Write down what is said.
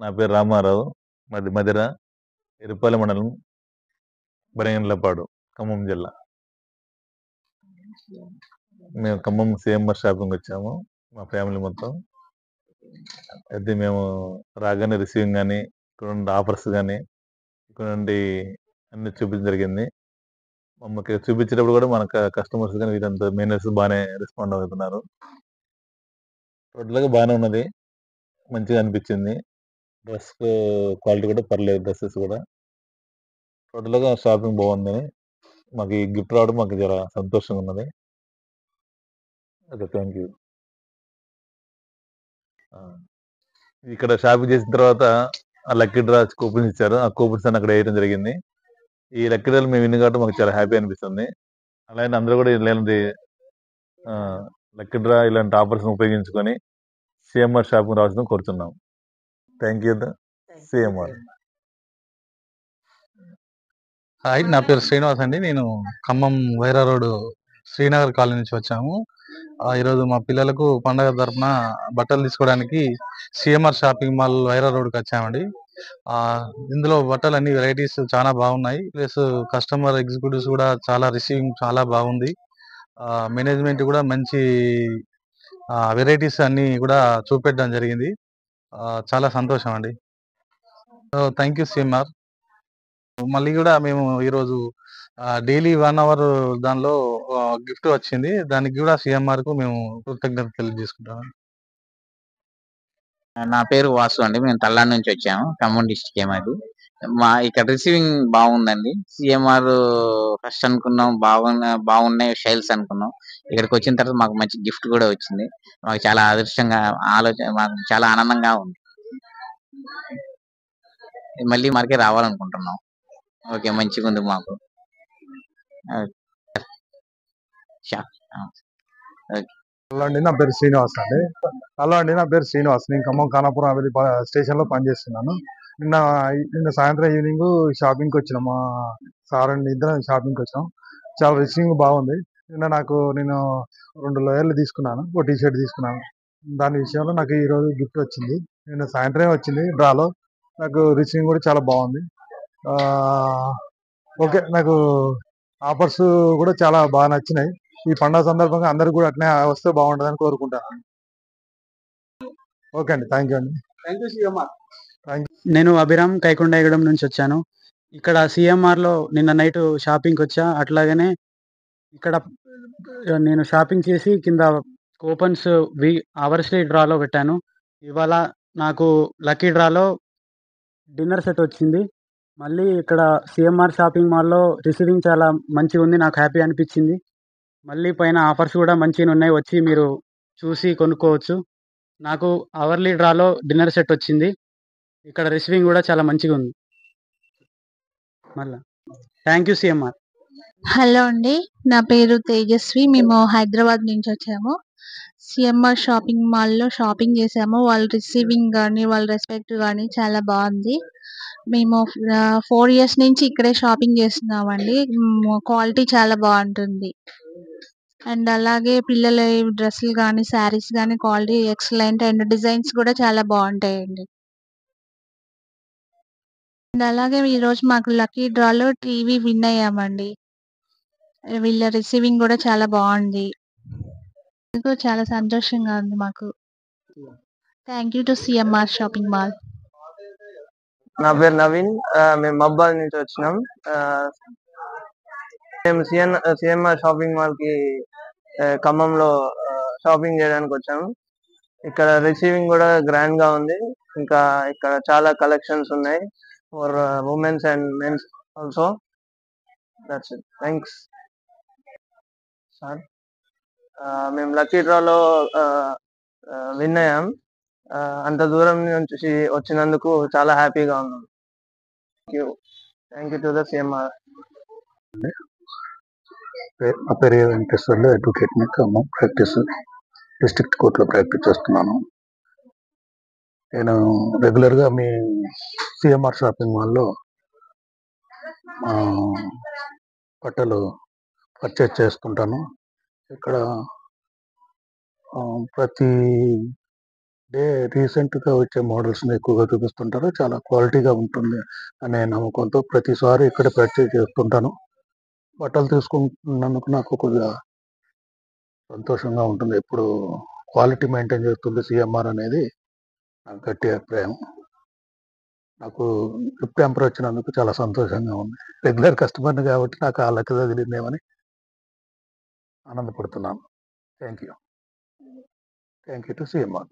నా పేరు రామారావు. మాది మధిర. ఎరుపాలెం మండలం, బనగండ్లపాడు, ఖమ్మం జిల్లా. మేము ఖమ్మం సిఎంఆర్ షాపింగ్ వచ్చాము, మా ఫ్యామిలీ మొత్తం. అయితే మేము రాగానే రిసీవింగ్ కానీ, ఇక్కడ నుండి ఆఫర్స్ కానీ, ఇక్కడ నుండి అన్ని చూపించడం జరిగింది. మమ్మల్ని చూపించేటప్పుడు కూడా మన కస్టమర్స్ కానీ వీరంతా మేనేజర్స్ బాగానే రెస్పాండ్ అవుతున్నారు. టోటల్గా బాగానే ఉన్నది, మంచిగా అనిపించింది. డ్రెస్ క్వాలిటీ కూడా పర్లేదు, డ్రెస్సెస్ కూడా. టోటల్గా షాపింగ్ బాగుందని మాకు ఈ గిఫ్ట్ రావడం మాకు చాలా సంతోషంగా ఉన్నది. Okay, thank you. ఇక్కడ షాపింగ్ చేసిన తర్వాత ఆ లక్కీ డ్రా కూపన్స్ ఇచ్చారు, ఆ కూపన్స్ అన్ని అక్కడ వేయడం జరిగింది. ఈ లక్కీ డ్రాలు మేము విన్ కాబట్టి మాకు చాలా హ్యాపీ అనిపిస్తుంది. అలాగే అందరూ కూడా ఇలాంటి లక్కీ డ్రా ఇలాంటి ఆఫర్స్ ఉపయోగించుకొని సిఎంఆర్ షాపింగ్ రావాల్సిందని కోరుతున్నాం. Thank you CMR. హాయ్, నా పేరు శ్రీనివాస్ అండి. నేను ఖమ్మం వైరా రోడ్ శ్రీనగర్ కాలనీ నుంచి వచ్చాము. ఈరోజు మా పిల్లలకు పండగ తరపున బట్టలు తీసుకోవడానికి సిఎంఆర్ షాపింగ్ మాల్ వైరా రోడ్కి వచ్చామండి. ఇందులో బట్టలు అన్ని వెరైటీస్ చాలా బాగున్నాయి. ప్లస్ కస్టమర్ ఎగ్జిక్యూటివ్స్ కూడా చాలా రిసీవింగ్ చాలా బాగుంది. మేనేజ్మెంట్ కూడా మంచి వెరైటీస్ అన్ని కూడా చూపెట్టడం జరిగింది. చాలా సంతోషం అండి. Thank you CMR. మళ్ళీ కూడా మేము ఈరోజు డైలీ 1 అవర్ దానిలో గిఫ్ట్ వచ్చింది, దానికి కూడా సిఎంఆర్ కు మేము కృతజ్ఞత తెలియజేసుకుంటాం. నా పేరు వాసు అండి. మేము తల్లాడి నుంచి వచ్చాము, ఖమ్మం డిస్టిక్. ఏమది మా ఇక్కడ రిసీవింగ్ బాగుందండి. సిఎంఆర్ ఫస్ట్ అనుకున్నాం, బాగున్నాయి స్టైల్స్ అనుకున్నాం. ఇక్కడికి వచ్చిన తర్వాత మాకు మంచి గిఫ్ట్ కూడా వచ్చింది. మాకు చాలా అదృష్టంగా మాకు చాలా ఆనందంగా ఉంది. మళ్ళీ మనకే రావాలనుకుంటున్నాం. ఓకే, మంచిగా ఉంది మాకు. హలో అండి, నా పేరు శ్రీనివాస్ అండి. నేను ఖమ్మం ఖానాపురం అవెల్లి స్టేషన్ లో పనిచేస్తున్నాను. నిన్న సాయంత్రం ఈవినింగ్ షాపింగ్కి వచ్చినాం, మా సార్ అండి ఇద్దరం షాపింగ్కి వచ్చినాం. చాలా రిసీవింగ్ బాగుంది. నేను 2 లోయర్లు తీసుకున్నాను, ఒక టీ షర్ట్ తీసుకున్నాను. దాని విషయంలో నాకు ఈరోజు గిఫ్ట్ వచ్చింది. నిన్న సాయంత్రమే వచ్చింది డ్రాలో. నాకు రిసీవింగ్ కూడా చాలా బాగుంది. ఓకే, నాకు ఆఫర్స్ కూడా చాలా బాగా నచ్చినాయి. ఈ పండుగ సందర్భంగా అందరూ కూడా అట్నే వస్తే బాగుంటుందని కోరుకుంటాను. ఓకే అండి, థ్యాంక్ యూ అండి. నేను అభిరామ్ కైకొండగూడెం నుంచి వచ్చాను. ఇక్కడ సిఎంఆర్ లో నిన్న నైట్ షాపింగ్కి వచ్చా. అట్లాగనే ఇక్కడ నేను షాపింగ్ చేసి కింద కూపన్స్ అవర్స్లీ డ్రాలో పెట్టాను. ఇవాళ నాకు లక్కీ డ్రాలో డిన్నర్ సెట్ వచ్చింది. మళ్ళీ ఇక్కడ సిఎంఆర్ షాపింగ్ మాల్లో రిసీవింగ్ చాలా మంచిగా ఉంది, నాకు హ్యాపీ అనిపించింది. మళ్ళీ పైన ఆఫర్స్ కూడా మంచిగా ఉన్నాయి, వచ్చి మీరు చూసి కొనుక్కోవచ్చు. నాకు అవర్లీ డ్రాలో డిన్నర్ సెట్ వచ్చింది. ఇక్కడ రిసీవింగ్ కూడా చాలా మంచిగా ఉంది. మళ్ళా థ్యాంక్ యూ సిఎంఆర్. హలో అండి, నా పేరు తేజస్వి. మేము హైదరాబాద్ నుంచి వచ్చాము. సిఎంఆర్ షాపింగ్ మాల్లో షాపింగ్ చేసాము. వాళ్ళ రిసీవింగ్ కానీ వాళ్ళ రెస్పెక్ట్ కానీ చాలా బాగుంది. మేము 4 years నుంచి ఇక్కడే షాపింగ్ చేస్తున్నామండి. క్వాలిటీ చాలా బాగుంటుంది. అండ్ అలాగే పిల్లల డ్రెస్సులు కానీ శారీస్ కానీ క్వాలిటీ ఎక్సలెంట్, అండ్ డిజైన్స్ కూడా చాలా బాగుంటాయండి. అండ్ అలాగే ఈరోజు మాకు లక్కీ డ్రాలో టీవీ విన్ అయ్యామండి. వీళ్ళ రిసీవింగ్ కూడా చాలా బాగుంది, చాలా సంతోషంగా ఉంది మాకు. Thank you to CMR shopping mall. నా పేరు నవీన్. మేము మబ్బాద్ నుంచి వచ్చినాం. మేము సిఎంఆర్ షాపింగ్ మాల్ కి ఖమ్మంలో షాపింగ్ చేయడానికి వచ్చాము. ఇక్కడ రిసీవింగ్ కూడా గ్రాండ్ గా ఉంది. ఇంకా ఇక్కడ చాలా కలెక్షన్స్ ఉన్నాయి for women's and men's also. That's it, thanks sir. మేము లక్కీ డ్రాలో విన్ అయ్యాం. అంత దూరం నుంచి వచ్చినందుకు చాలా హ్యాపీగా ఉన్నాం. Thank you to the CMR. నా పేరు వెంకటేశ్వర్లు, అడ్వకేట్ని, ఖమ్మం ప్రాక్టీస్ డిస్ట్రిక్ట్ కోర్టులో ప్రాక్టీస్ చేస్తున్నాను. నేను రెగ్యులర్గా మీ సిఎంఆర్ షాపింగ్ మాల్లో బట్టలు పర్చేజ్ చేసుకుంటాను. ఇక్కడ ప్రతి రీసెంట్గా వచ్చే మోడల్స్ని ఎక్కువగా చూపిస్తుంటారు. చాలా క్వాలిటీగా ఉంటుంది అనే నమ్మకంతో ప్రతిసారి ఇక్కడ పర్చేజ్ చేస్తుంటాను. బట్టలు తీసుకుంటున్నందుకు నాకు కొద్దిగా సంతోషంగా ఉంటుంది. ఎప్పుడు క్వాలిటీ మెయింటైన్ చేస్తుంది సిఎంఆర్ అనేది నాకు గట్టి అభిప్రాయం. నాకు గిఫ్ట్ హ్యాంపర్ వచ్చినందుకు చాలా సంతోషంగా ఉంది. రెగ్యులర్ కస్టమర్ని కాబట్టి నాకు ఆ లెక్క తగిలిందేమని ఆనందపడుతున్నాను. Thank you to CMR.